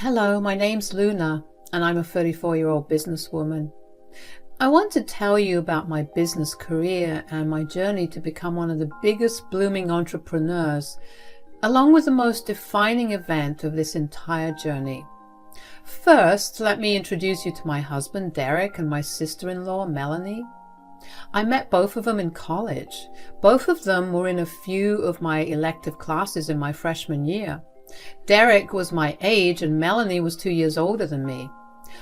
Hello, my name's Luna, and I'm a 34-year-old businesswoman. I want to tell you about my business career and my journey to become one of the biggest blooming entrepreneurs, along with the most defining event of this entire journey. First, let me introduce you to my husband, Derek, and my sister-in-law, Melanie. I met both of them in college. Both of them were in a few of my elective classes in my freshman year. Derek was my age and Melanie was 2 years older than me.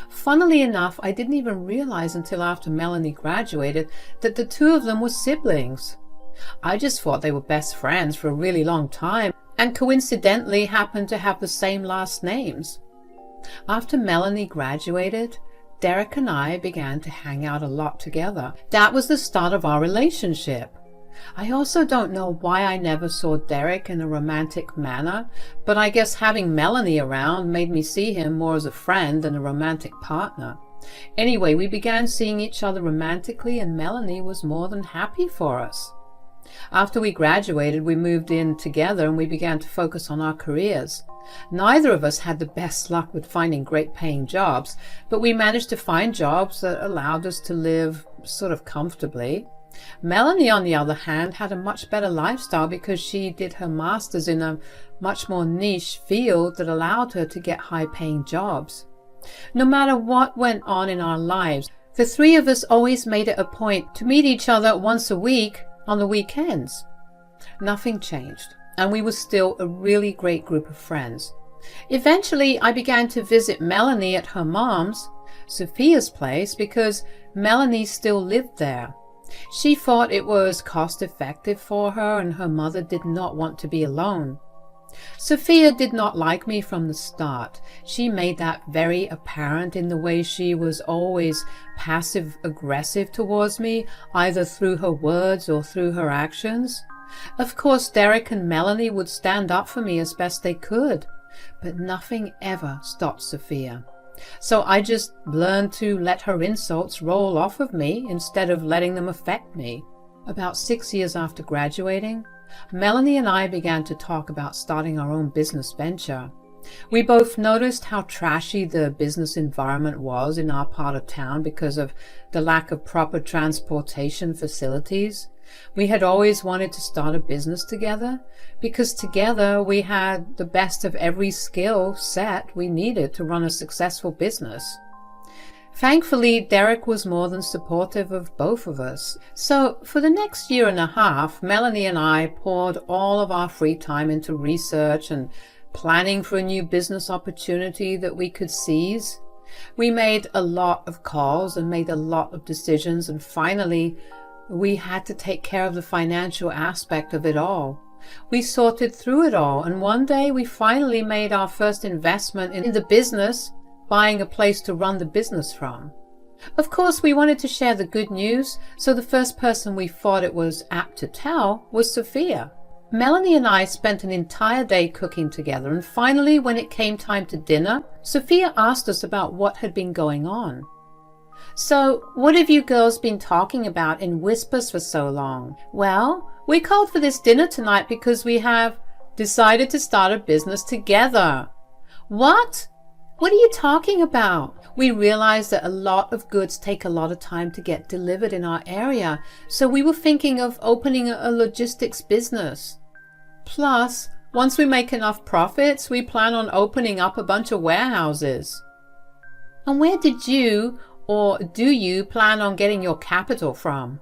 Funnily enough, I didn't even realize until after Melanie graduated that the two of them were siblings. I just thought they were best friends for a really long time and coincidentally happened to have the same last names. After Melanie graduated, Derek and I began to hang out a lot together. That was the start of our relationship. I also don't know why I never saw Derek in a romantic manner, but I guess having Melanie around made me see him more as a friend than a romantic partner. Anyway, we began seeing each other romantically and Melanie was more than happy for us. After we graduated, we moved in together and we began to focus on our careers. Neither of us had the best luck with finding great paying jobs, but we managed to find jobs that allowed us to live sort of comfortably. Melanie, on the other hand, had a much better lifestyle because she did her master's in a much more niche field that allowed her to get high-paying jobs. No matter what went on in our lives, the three of us always made it a point to meet each other once a week on the weekends. Nothing changed, and we were still a really great group of friends. Eventually, I began to visit Melanie at her mom's, Sophia's place, because Melanie still lived there. She thought it was cost-effective for her and her mother did not want to be alone. Sophia did not like me from the start. She made that very apparent in the way she was always passive-aggressive towards me, either through her words or through her actions. Of course, Derek and Melanie would stand up for me as best they could, but nothing ever stopped Sophia. So I just learned to let her insults roll off of me instead of letting them affect me. About 6 years after graduating, Melanie and I began to talk about starting our own business venture. We both noticed how trashy the business environment was in our part of town because of the lack of proper transportation facilities. We had always wanted to start a business together because together we had the best of every skill set we needed to run a successful business. Thankfully, Derek was more than supportive of both of us. So for the next year and a half, Melanie and I poured all of our free time into research and planning for a new business opportunity that we could seize. We made a lot of calls and made a lot of decisions, and finally, we had to take care of the financial aspect of it all. We sorted through it all, and one day we finally made our first investment in the business, buying a place to run the business from. Of course, we wanted to share the good news, so the first person we thought it was apt to tell was Sophia. Melanie and I spent an entire day cooking together, and finally, when it came time to dinner, Sophia asked us about what had been going on. "So, what have you girls been talking about in whispers for so long?" "Well, we called for this dinner tonight because we have decided to start a business together." "What? What are you talking about?" "We realized that a lot of goods take a lot of time to get delivered in our area, so we were thinking of opening a logistics business. Plus, once we make enough profits, we plan on opening up a bunch of warehouses." "And where did you or do you plan on getting your capital from?"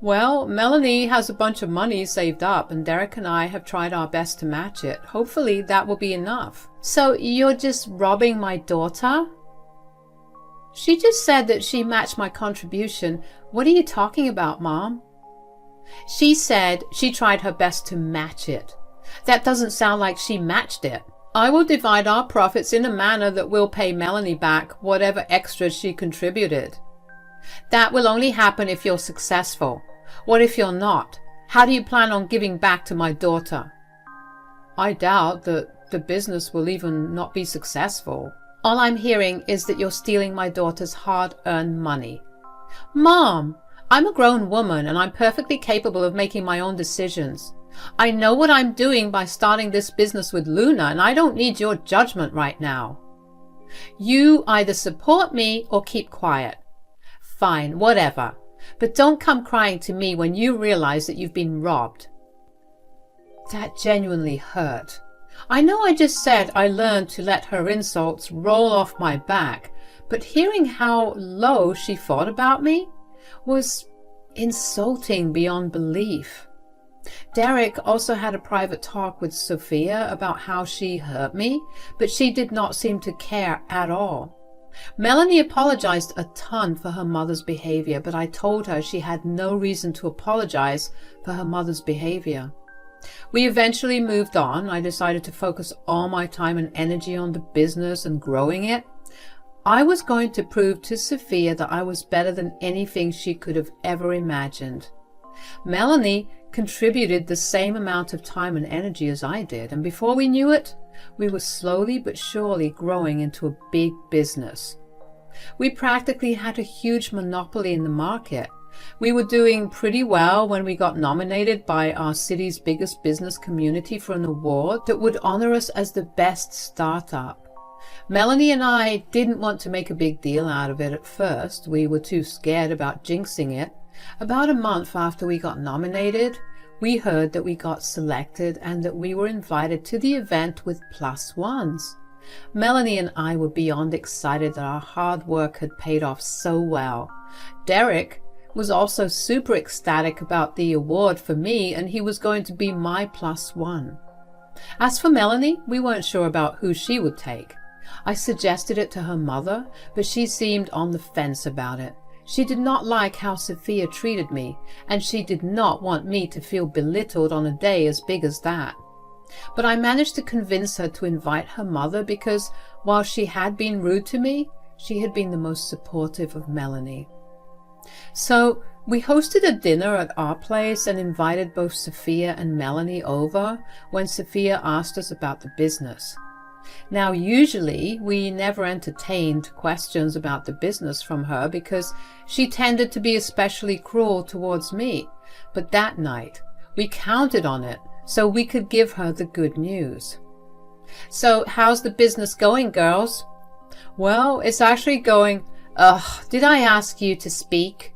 "Well, Melanie has a bunch of money saved up and Derek and I have tried our best to match it. Hopefully that will be enough." "So you're just robbing my daughter?" "She just said that she matched my contribution. What are you talking about, Mom?" "She said she tried her best to match it. That doesn't sound like she matched it." "I will divide our profits in a manner that will pay Melanie back whatever extras she contributed." "That will only happen if you're successful. What if you're not? How do you plan on giving back to my daughter?" "I doubt that the business will even not be successful." "All I'm hearing is that you're stealing my daughter's hard-earned money." "Mom, I'm a grown woman and I'm perfectly capable of making my own decisions. I know what I'm doing by starting this business with Luna, and I don't need your judgment right now. You either support me or keep quiet. Fine, whatever. But don't come crying to me when you realize that you've been robbed. That genuinely hurt. I know I just said I learned to let her insults roll off my back, but hearing how low she thought about me was insulting beyond belief. Derek also had a private talk with Sophia about how she hurt me, but she did not seem to care at all. Melanie apologized a ton for her mother's behavior, but I told her she had no reason to apologize for her mother's behavior. We eventually moved on. I decided to focus all my time and energy on the business and growing it. I was going to prove to Sophia that I was better than anything she could have ever imagined. Melanie contributed the same amount of time and energy as I did, and before we knew it, we were slowly but surely growing into a big business. We practically had a huge monopoly in the market. We were doing pretty well when we got nominated by our city's biggest business community for an award that would honor us as the best startup. Melanie and I didn't want to make a big deal out of it at first. We were too scared about jinxing it. About a month after we got nominated, we heard that we got selected and that we were invited to the event with +1s. Melanie and I were beyond excited that our hard work had paid off so well. Derek was also super ecstatic about the award for me, and he was going to be my +1. As for Melanie, we weren't sure about who she would take. I suggested it to her mother, but she seemed on the fence about it. She did not like how Sophia treated me, and she did not want me to feel belittled on a day as big as that. But I managed to convince her to invite her mother because, while she had been rude to me, she had been the most supportive of Melanie. So we hosted a dinner at our place and invited both Sophia and Melanie over when Sophia asked us about the business. Now, usually we never entertained questions about the business from her because she tended to be especially cruel towards me. But that night, we counted on it so we could give her the good news. So, how's the business going, girls? Well, it's actually going... did I ask you to speak?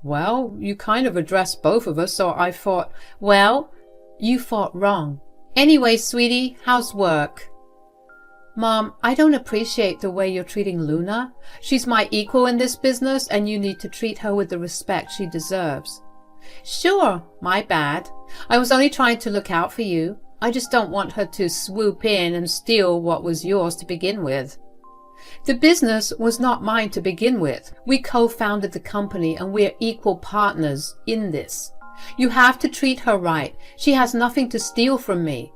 Well, you kind of addressed both of us, so I thought... Well, you thought wrong. Anyway, sweetie, how's work? Mom, I don't appreciate the way you're treating Luna. She's my equal in this business, and you need to treat her with the respect she deserves. Sure, my bad. I was only trying to look out for you. I just don't want her to swoop in and steal what was yours to begin with. The business was not mine to begin with. We co-founded the company, and we're equal partners in this. You have to treat her right. She has nothing to steal from me.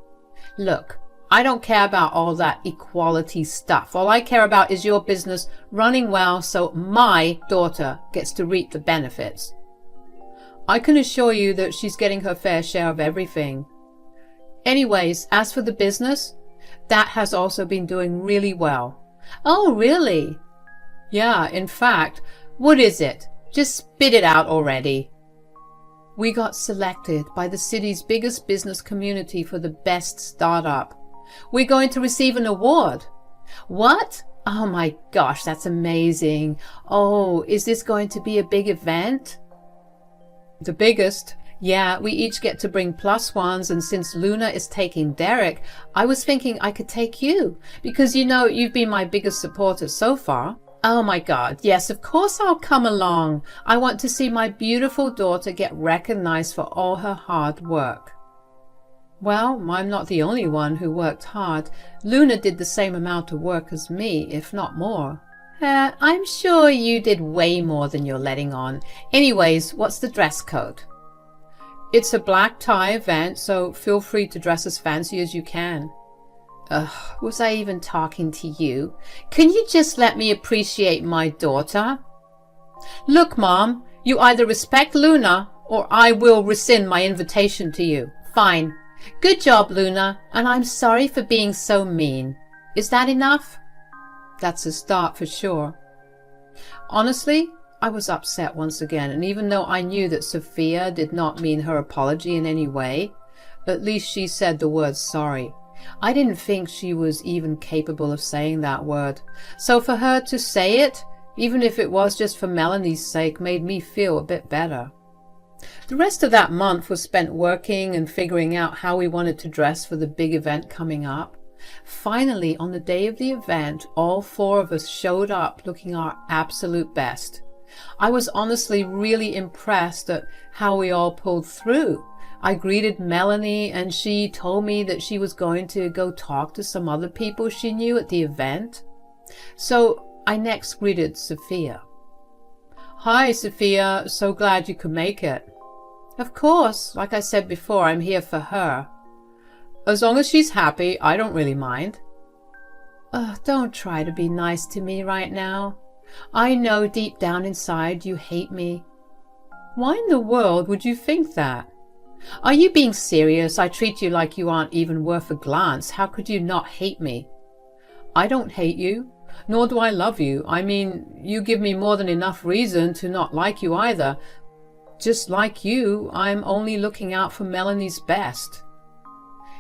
Look, I don't care about all that equality stuff. All I care about is your business running well so my daughter gets to reap the benefits. I can assure you that she's getting her fair share of everything. Anyways, as for the business, that has also been doing really well. Oh, really? Yeah, in fact, what is it? Just spit it out already. We got selected by the city's biggest business community for the best startup. We're going to receive an award. What? Oh my gosh, that's amazing. Oh, is this going to be a big event? The biggest? Yeah, we each get to bring +1s, and since Luna is taking Derek, I was thinking I could take you, because you know you've been my biggest supporter so far. Oh my God, yes, of course I'll come along. I want to see my beautiful daughter get recognized for all her hard work. Well, I'm not the only one who worked hard. Luna did the same amount of work as me, if not more. I'm sure you did way more than you're letting on. Anyways, what's the dress code? It's a black tie event, so feel free to dress as fancy as you can. Was I even talking to you? Can you just let me appreciate my daughter? Look, Mom, you either respect Luna or I will rescind my invitation to you. Fine. Good job, Luna, and I'm sorry for being so mean. Is that enough? That's a start for sure. Honestly, I was upset once again, and even though I knew that Sophia did not mean her apology in any way, At least she said the word sorry. I didn't think she was even capable of saying that word. So for her to say it, even if it was just for Melanie's sake, made me feel a bit better. The rest of that month was spent working and figuring out how we wanted to dress for the big event coming up. Finally, on the day of the event, all four of us showed up looking our absolute best. I was honestly really impressed at how we all pulled through. I greeted Melanie and she told me that she was going to go talk to some other people she knew at the event. So I next greeted Sophia. "Hi, Sophia. So glad you could make it." "Of course. Like I said before, I'm here for her." "As long as she's happy, I don't really mind." Don't try to be nice to me right now. I know deep down inside you hate me." "Why in the world would you think that?" "Are you being serious? I treat you like you aren't even worth a glance. How could you not hate me?" "I don't hate you, nor do I love you. I mean, you give me more than enough reason to not like you either. Just like you, I'm only looking out for Melanie's best."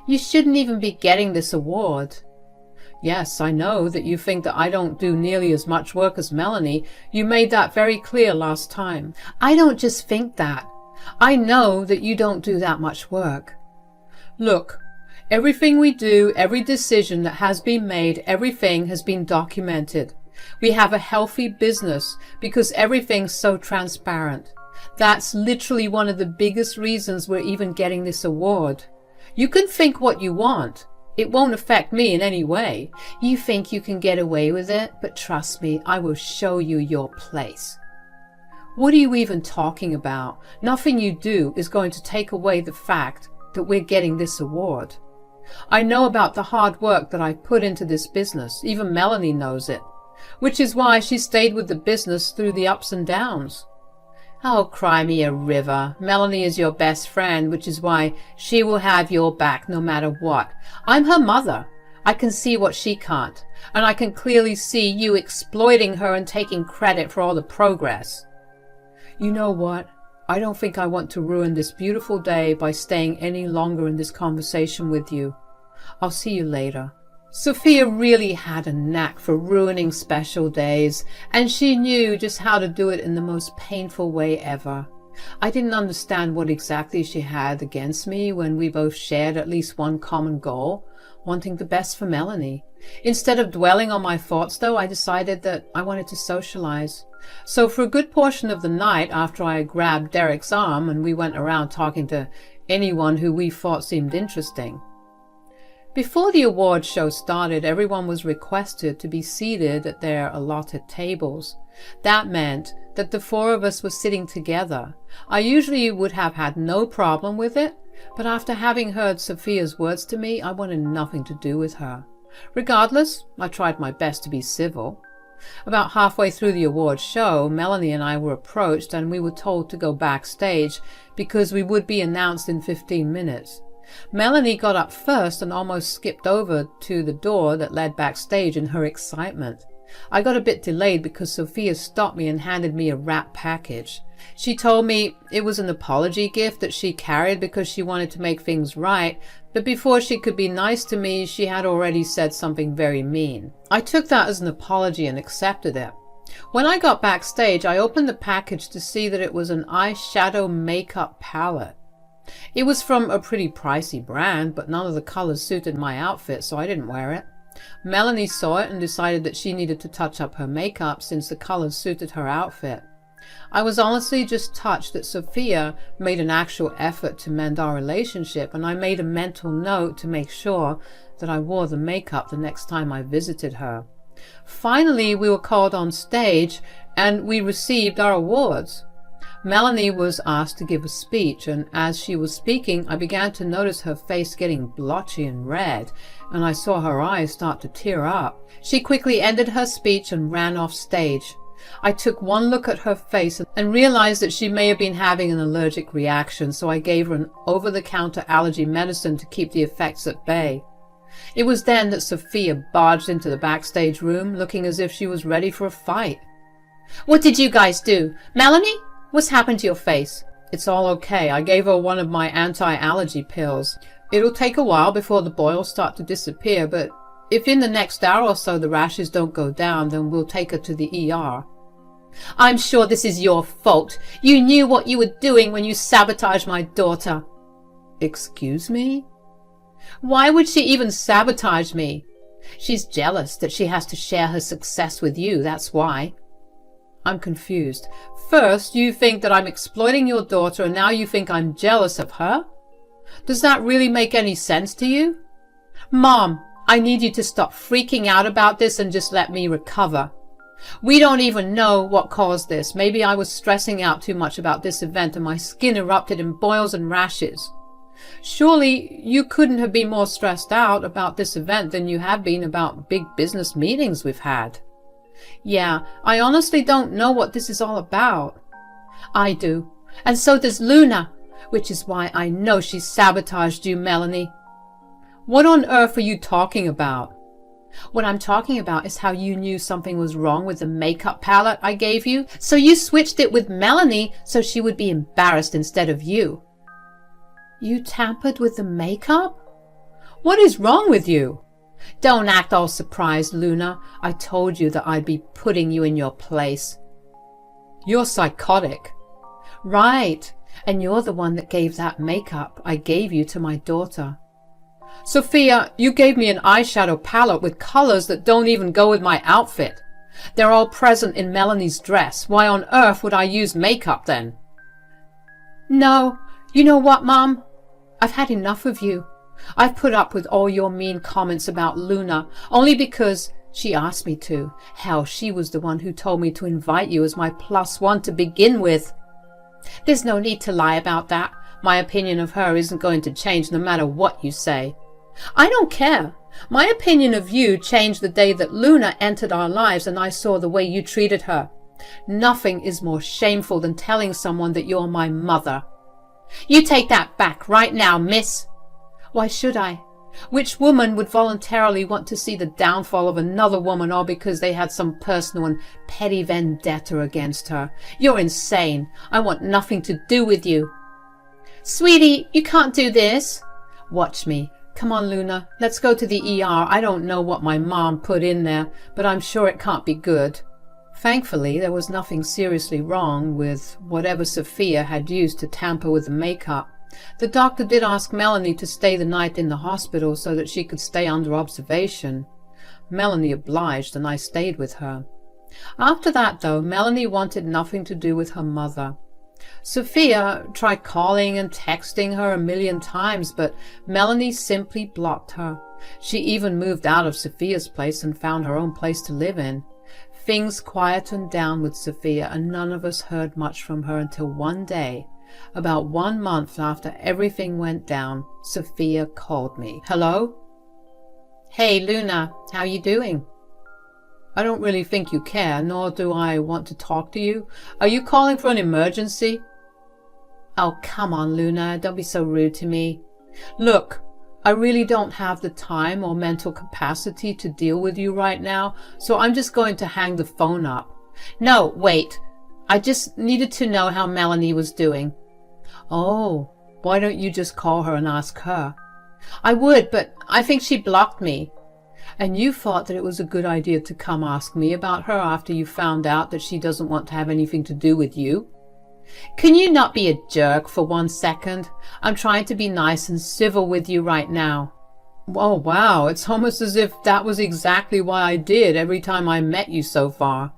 "You shouldn't even be getting this award." "Yes, I know that you think that I don't do nearly as much work as Melanie. You made that very clear last time." "I don't just think that. I know that you don't do that much work." "Look, everything we do, every decision that has been made, everything has been documented. We have a healthy business because everything's so transparent. That's literally one of the biggest reasons we're even getting this award. You can think what you want. It won't affect me in any way. You think you can get away with it, but trust me, I will show you your place." "What are you even talking about? Nothing you do is going to take away the fact that we're getting this award. I know about the hard work that I've put into this business. Even Melanie knows it, which is why she stayed with the business through the ups and downs." "Oh, cry me a river. Melanie is your best friend, which is why she will have your back no matter what. I'm her mother. I can see what she can't, and I can clearly see you exploiting her and taking credit for all the progress." "You know what? I don't think I want to ruin this beautiful day by staying any longer in this conversation with you. I'll see you later." Sophia really had a knack for ruining special days, and she knew just how to do it in the most painful way ever. I didn't understand what exactly she had against me when we both shared at least one common goal, wanting the best for Melanie. Instead of dwelling on my thoughts, though, I decided that I wanted to socialize. So for a good portion of the night, after I grabbed Derek's arm and we went around talking to anyone who we thought seemed interesting. Before the award show started, everyone was requested to be seated at their allotted tables. That meant that the four of us were sitting together. I usually would have had no problem with it, but after having heard Sophia's words to me, I wanted nothing to do with her. Regardless, I tried my best to be civil. About halfway through the award show, Melanie and I were approached and we were told to go backstage because we would be announced in 15 minutes. Melanie got up first and almost skipped over to the door that led backstage in her excitement. I got a bit delayed because Sophia stopped me and handed me a wrapped package. She told me it was an apology gift that she carried because she wanted to make things right, but before she could be nice to me, she had already said something very mean. I took that as an apology and accepted it. When I got backstage, I opened the package to see that it was an eyeshadow makeup palette. It was from a pretty pricey brand, but none of the colors suited my outfit, so I didn't wear it. Melanie saw it and decided that she needed to touch up her makeup since the colors suited her outfit. I was honestly just touched that Sophia made an actual effort to mend our relationship, and I made a mental note to make sure that I wore the makeup the next time I visited her. Finally, we were called on stage and we received our awards. Melanie was asked to give a speech, and as she was speaking, I began to notice her face getting blotchy and red, and I saw her eyes start to tear up. She quickly ended her speech and ran off stage. I took one look at her face and realized that she may have been having an allergic reaction, so I gave her an over-the-counter allergy medicine to keep the effects at bay. It was then that Sophia barged into the backstage room, looking as if she was ready for a fight. "What did you guys do? Melanie? What's happened to your face?" "It's all okay. I gave her one of my anti-allergy pills." It'll take a while before the boils start to disappear, but if in the next hour or so the rashes don't go down, then we'll take her to the ER. I'm sure this is your fault. You knew what you were doing when you sabotaged my daughter. Excuse me? Why would she even sabotage me? She's jealous that she has to share her success with you, that's why. I'm confused. First, you think that I'm exploiting your daughter, and now you think I'm jealous of her? Does that really make any sense to you? Mom, I need you to stop freaking out about this and just let me recover. We don't even know what caused this. Maybe I was stressing out too much about this event and my skin erupted in boils and rashes. Surely you couldn't have been more stressed out about this event than you have been about big business meetings we've had. Yeah, I honestly don't know what this is all about. I do, and so does Luna, which is why I know she sabotaged you, Melanie. What on earth are you talking about? What I'm talking about is how you knew something was wrong with the makeup palette I gave you, so you switched it with Melanie so she would be embarrassed instead of you. You tampered with the makeup? What is wrong with you? Don't act all surprised, Luna. I told you that I'd be putting you in your place. You're psychotic. Right, and you're the one that gave that makeup I gave you to my daughter. Sophia, you gave me an eyeshadow palette with colors that don't even go with my outfit. They're all present in Melanie's dress. Why on earth would I use makeup then? No, you know what, Mom? I've had enough of you. I've put up with all your mean comments about Luna only because she asked me to. Hell, she was the one who told me to invite you as my +1 to begin with. There's no need to lie about that. My opinion of her isn't going to change no matter what you say. I don't care. My opinion of you changed the day that Luna entered our lives and I saw the way you treated her. Nothing is more shameful than telling someone that you're my mother. You take that back right now, miss. Why should I? Which woman would voluntarily want to see the downfall of another woman all because they had some personal and petty vendetta against her? You're insane. I want nothing to do with you. Sweetie, you can't do this. Watch me. Come on, Luna. Let's go to the ER. I don't know what my mom put in there, but I'm sure it can't be good. Thankfully, there was nothing seriously wrong with whatever Sophia had used to tamper with the makeup. The doctor did ask Melanie to stay the night in the hospital so that she could stay under observation. Melanie obliged, and I stayed with her. After that, though, Melanie wanted nothing to do with her mother. Sophia tried calling and texting her 1,000,000 times, but Melanie simply blocked her. She even moved out of Sophia's place and found her own place to live in. Things quietened down with Sophia, and none of us heard much from her until one day, about 1 month after everything went down, Sophia called me. Hello? Hey, Luna, how you doing? I don't really think you care, nor do I want to talk to you. Are you calling for an emergency? Oh, come on, Luna, don't be so rude to me. Look, I really don't have the time or mental capacity to deal with you right now, so I'm just going to hang the phone up. No, wait. I just needed to know how Melanie was doing. Oh, why don't you just call her and ask her? I would, but I think she blocked me. And you thought that it was a good idea to come ask me about her after you found out that she doesn't want to have anything to do with you? Can you not be a jerk for 1 second? I'm trying to be nice and civil with you right now. Oh, wow, it's almost as if that was exactly what I did every time I met you so far.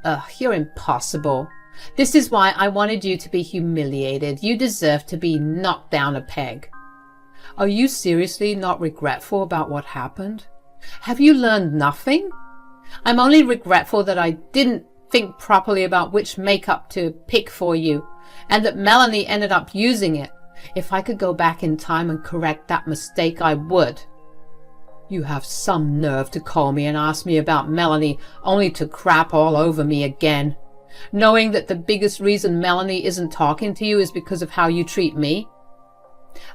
Ugh, you're impossible. This is why I wanted you to be humiliated. You deserve to be knocked down a peg. Are you seriously not regretful about what happened? Have you learned nothing? I'm only regretful that I didn't think properly about which makeup to pick for you, and that Melanie ended up using it. If I could go back in time and correct that mistake, I would. You have some nerve to call me and ask me about Melanie, only to crap all over me again, knowing that the biggest reason Melanie isn't talking to you is because of how you treat me.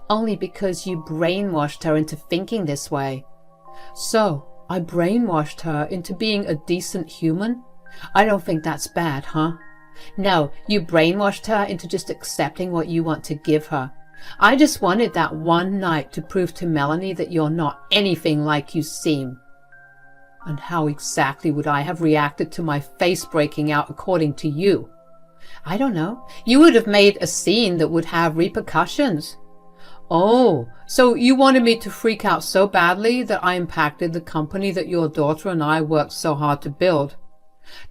Only because you brainwashed her into thinking this way. So, I brainwashed her into being a decent human? I don't think that's bad, huh? No, you brainwashed her into just accepting what you want to give her. I just wanted that one night to prove to Melanie that you're not anything like you seem. And how exactly would I have reacted to my face breaking out according to you? I don't know. You would have made a scene that would have repercussions. Oh, so you wanted me to freak out so badly that I impacted the company that your daughter and I worked so hard to build.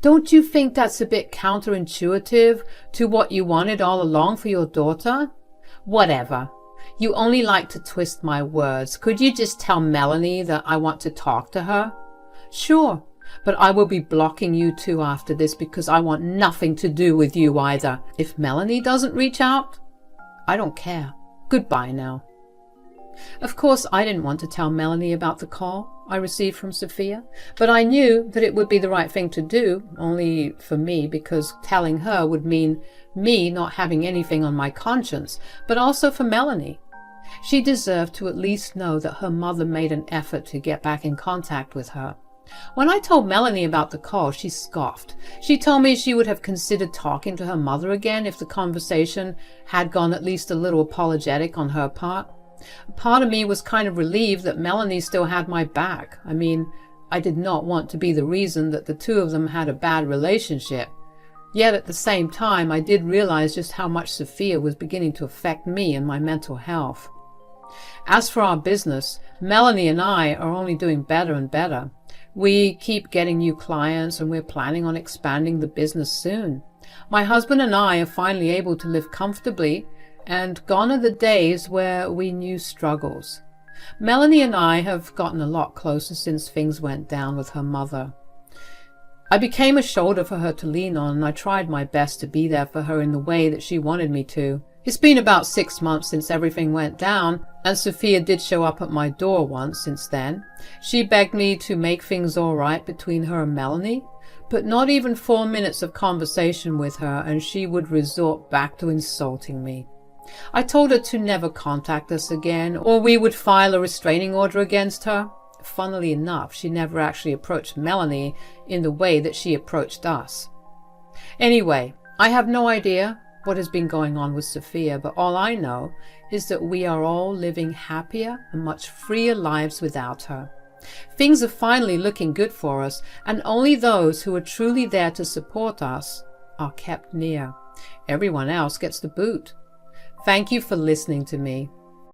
Don't you think that's a bit counterintuitive to what you wanted all along for your daughter? Whatever. You only like to twist my words. Could you just tell Melanie that I want to talk to her? Sure, but I will be blocking you two after this because I want nothing to do with you either. If Melanie doesn't reach out, I don't care. Goodbye now. Of course, I didn't want to tell Melanie about the call I received from Sophia, but I knew that it would be the right thing to do, only for me, because telling her would mean me not having anything on my conscience, but also for Melanie. She deserved to at least know that her mother made an effort to get back in contact with her. When I told Melanie about the call, she scoffed. She told me she would have considered talking to her mother again if the conversation had gone at least a little apologetic on her part. Part of me was kind of relieved that Melanie still had my back. I mean, I did not want to be the reason that the two of them had a bad relationship. Yet at the same time, I did realize just how much Sophia was beginning to affect me and my mental health. As for our business, Melanie and I are only doing better and better. We keep getting new clients and we're planning on expanding the business soon. My husband and I are finally able to live comfortably, and gone are the days where we knew struggles. Melanie and I have gotten a lot closer since things went down with her mother. I became a shoulder for her to lean on, and I tried my best to be there for her in the way that she wanted me to. It's been about 6 months since everything went down, and Sophia did show up at my door once since then. She begged me to make things all right between her and Melanie, but not even 4 minutes of conversation with her, and she would resort back to insulting me. I told her to never contact us again, or we would file a restraining order against her. Funnily enough, she never actually approached Melanie in the way that she approached us. Anyway, I have no idea what has been going on with Sophia, but all I know is that we are all living happier and much freer lives without her. Things are finally looking good for us, and only those who are truly there to support us are kept near. Everyone else gets the boot. Thank you for listening to me.